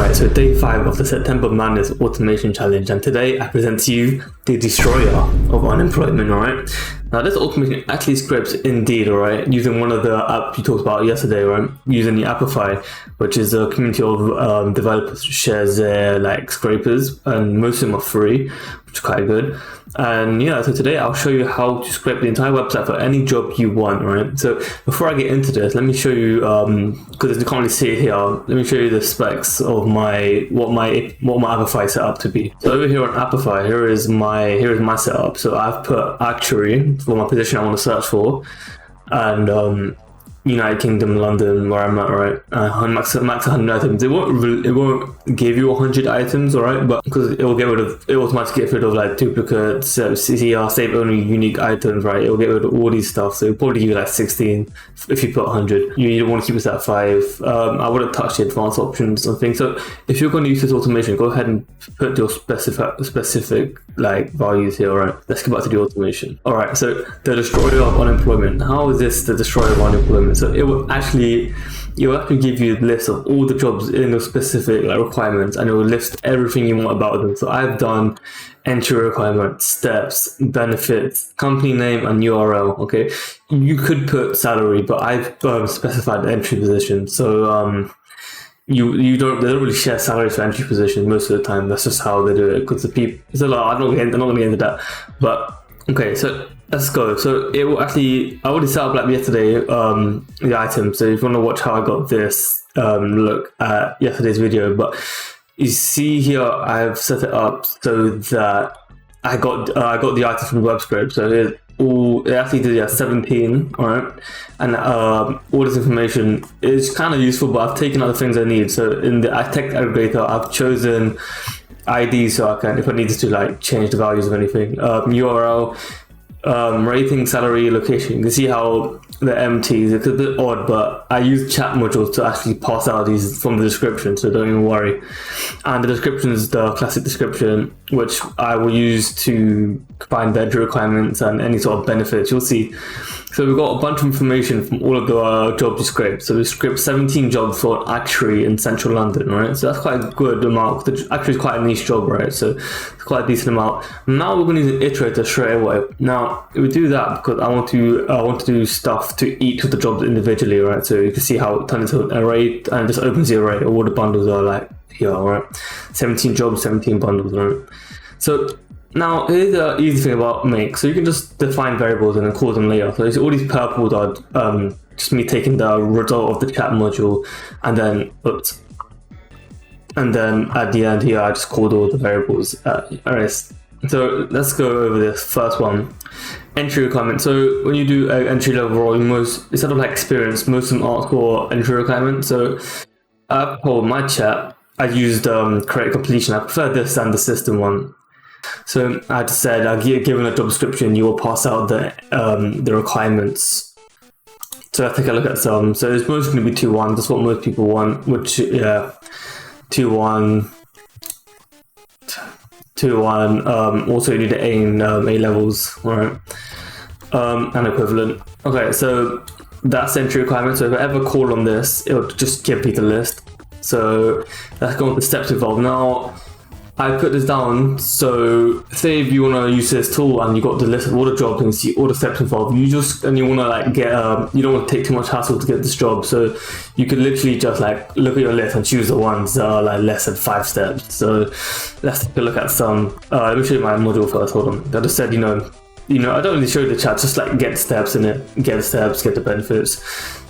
Alright, so day 5 of the September Madness Automation Challenge, and today I present to you the destroyer of unemployment, alright? Now this automation actually scripts Indeed, alright, using one of the apps you talked about yesterday, right? Using the Appify, which is a community of developers who shares their like scrapers, and most of them are free, which is quite good. And yeah, so today I'll show you how to scrape the entire website for any job you want, right? So before I get into this, let me show you, because you can't really see it here, let me show you the specs of what my Appify setup to be. So over here on Appify, here is my setup. So I've put actuary for my position I want to search for, and United Kingdom, London, where I'm at, right? Max 100 items. It won't give you 100 items, alright? But because it will automatically get rid of like duplicates, CCR, save only unique items, right? It will get rid of all these stuff. So it'll probably give you like 16 if you put 100. You want to keep it at 5. I wouldn't touch the advanced options or things. So if you're going to use this automation, go ahead and put your specific like values here, alright? Let's get back to the automation. Alright, so the destroyer of unemployment. How is this the destroyer of unemployment? So it will actually give you a list of all the jobs in your specific like requirements, and it will list everything you want about them. So I've done entry requirements, steps, benefits, company name, and URL. Okay, you could put salary, but I've specified the entry position. So they don't really share salaries for entry positions most of the time. That's just how they do it, because the people. So I'm not going to get into that, but okay, so let's go. So it will actually, I already set up like yesterday the item. So if you want to watch how I got this, look at yesterday's video. But you see here, I've set it up so that I got the item from the web script. So it actually did 17, all right, and all this information is kind of useful, but I've taken out the things I need. So in the text aggregator, I've chosen ID, so I can, if I needed to like change the values of anything, URL, rating, salary, location. You can see how the empties, it's a bit odd, but I use chat modules to actually pass out these from the description, so don't even worry. And the description is the classic description, which I will use to find the entry requirements and any sort of benefits. You'll see. So we've got a bunch of information from all of the jobs we scraped. So we scraped 17 jobs for actuary in central London, right? So that's quite a good amount. Actuary is quite a niche job, right? So it's quite a decent amount. Now we're going to use an iterator straight away. Now we do that because I want to do stuff to each of the jobs individually, right? So you can see how it turns into an array, and it just opens the array. All the bundles are like here, right? 17 jobs, 17 bundles, right? So now here's the easy thing about make. So you can just define variables and then call them later. So all these purples are just me taking the result of the chat module, and then at the end here I just called all the variables. Alright, so let's go over this first one. Entry requirement. So when you do an entry level role, instead of like experience, most of them ask for entry requirement. So for my chat, I used create completion. I prefer this than the system one. So I just said, given a job description, you will pass out the requirements. So let's take a look at some. So it's mostly going to be 2-1. That's what most people want, which, yeah, 2-1, 2-1. Also, you need to aim A levels, right? And equivalent. Okay, so that's entry requirement. So if I ever call on this, it'll just give me the list. So let's go on the steps involved. Now, I put this down, so say if you want to use this tool and you got the list of all the jobs and you see all the steps involved, you want to like get, you don't want to take too much hassle to get this job, so you can literally just like look at your list and choose the ones that are like less than 5 steps. So let's take a look at some. Let me show you my module first, hold on. I just said, I don't really show you the chat, just like get steps in it, get the steps, get the benefits.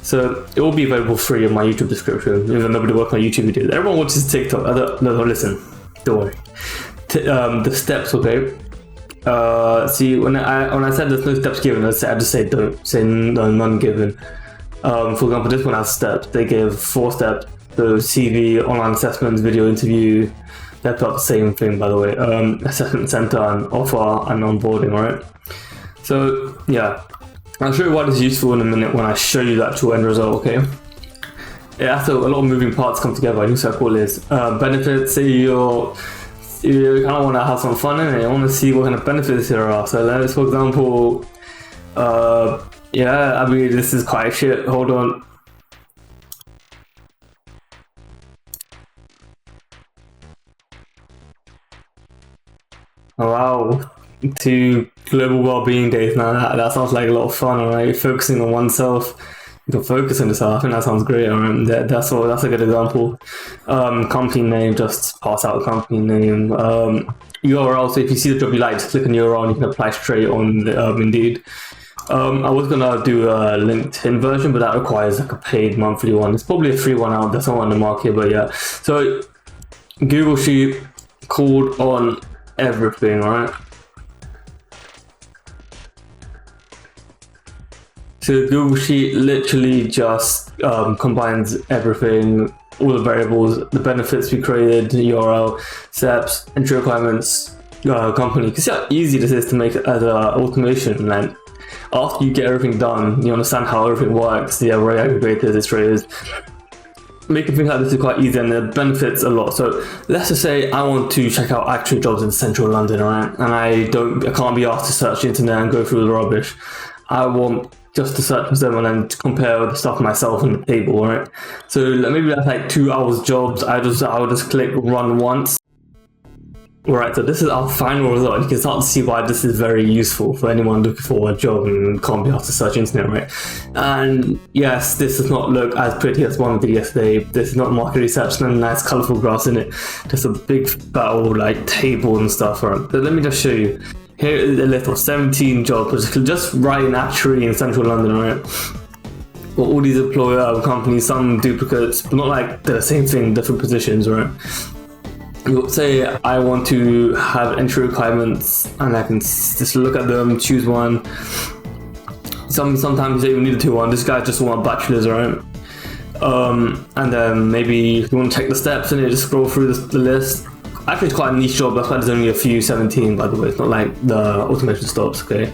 So it will be available free in my YouTube description, even though nobody watches my YouTube videos. Everyone watches TikTok, no, listen. Don't worry. The steps, okay. See, when I said there's no steps given, I just say don't, say no, none given. For example, this one has steps. They give 4 steps. So CV, online assessments, video interview. They're about the same thing, by the way. Assessment center and offer and onboarding, alright. So yeah, I'll show you why this is useful in a minute when I show you the actual end result, okay. After a lot of moving parts come together, I think so cool is benefits. Say you kind of want to have some fun in it. You want to see what kind of benefits there are. So let's, for example, yeah, I mean, this is quite shit. Hold on. Wow, to global well-being days. Now that sounds like a lot of fun. All right, focusing on oneself. You can focus on yourself. I think that sounds great. All right, that's a good example. Company name, just pass out company name. URL. So if you see the job you like, just click on URL and you can apply straight on Indeed. I was gonna do a LinkedIn version, but that requires like a paid monthly one. It's probably a free one out. That's not on the market, but yeah. So Google Sheet called on everything, right? So Google Sheet literally just combines everything, all the variables, the benefits we created, URL, steps, entry requirements, company. You can see how easy this is to make as an automation. Like after you get everything done, you understand how everything works. The array aggregators, iterators. Making things like this is quite easy and it benefits a lot. So let's just say I want to check out actual jobs in central London, right? And I can't be asked to search the internet and go through the rubbish. I want just to search for them and then to compare the stuff myself on the table, right? So maybe that's like 2 hours jobs. I would just click run once. Alright, so this is our final result. You can start to see why this is very useful for anyone looking for a job and can't be asked to search internet, right? And yes, this does not look as pretty as one we did yesterday. This is not market research, no nice colourful graphs in it. Just a big fat old like table and stuff, right? So let me just show you. Here is a list of 17 jobs, just right in actuary in central London, right? Got all these employer companies, some duplicates, but not like the same thing, different positions, right? You'll say I want to have entry requirements and I can just look at them, choose one. Sometimes you don't even need a 2-1. This guy just want bachelor's, right? And then maybe if you want to check the steps and you just scroll through the list. Actually, it's quite a niche job. That's why there's only a few 17, by the way. It's not like the automation stops, okay?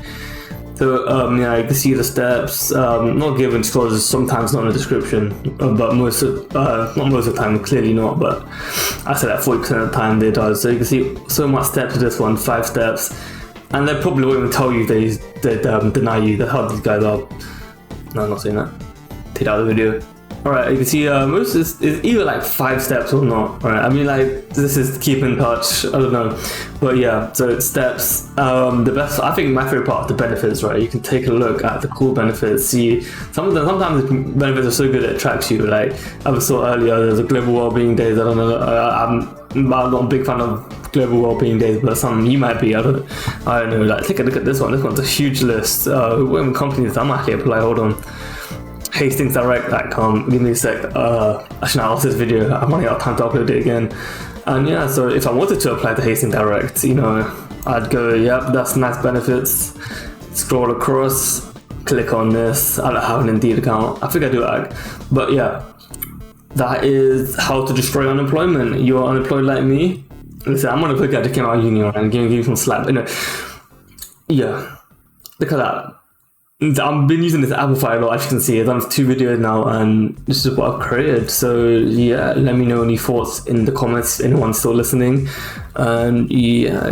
So yeah, you can see the steps. Not given disclosures, sometimes not in the description, but not most of the time, clearly not. But I say that 40% of the time they does. So you can see so much steps to this one, 5 steps, and they probably won't even tell you they deny you. That's how these guys are. No, I'm not saying that. Take out the video. Alright, you can see most is either like 5 steps or not. Alright, I mean like this is keep in touch. I don't know, but yeah. So it's steps. The best, I think, my favorite part of the benefits. Right, you can take a look at the cool benefits. See sometimes the benefits are so good it attracts you. Like I saw earlier, there's a global wellbeing days. I don't know. I'm not a big fan of global wellbeing days, but some you might be. I don't know. Like take a look at this one. This one's a huge list. What companies I might actually apply? Hold on. HastingsDirect.com. Give me a sec. Actually, I'll this video. I'm running out of time to upload it again. And yeah, so if I wanted to apply to Hastings Direct, you know, I'd go, yep, that's nice benefits. Scroll across, click on this. I don't have an Indeed account. I think I do, but yeah, that is how to destroy unemployment. You're unemployed like me. Listen, I'm gonna quick guy that came out of uni and give you some slap. You know, yeah, look at that. I've been using this Amplify a lot, as you can see. I've done 2 videos now and this is what I've created. So yeah, let me know any thoughts in the comments, anyone still listening. And yeah,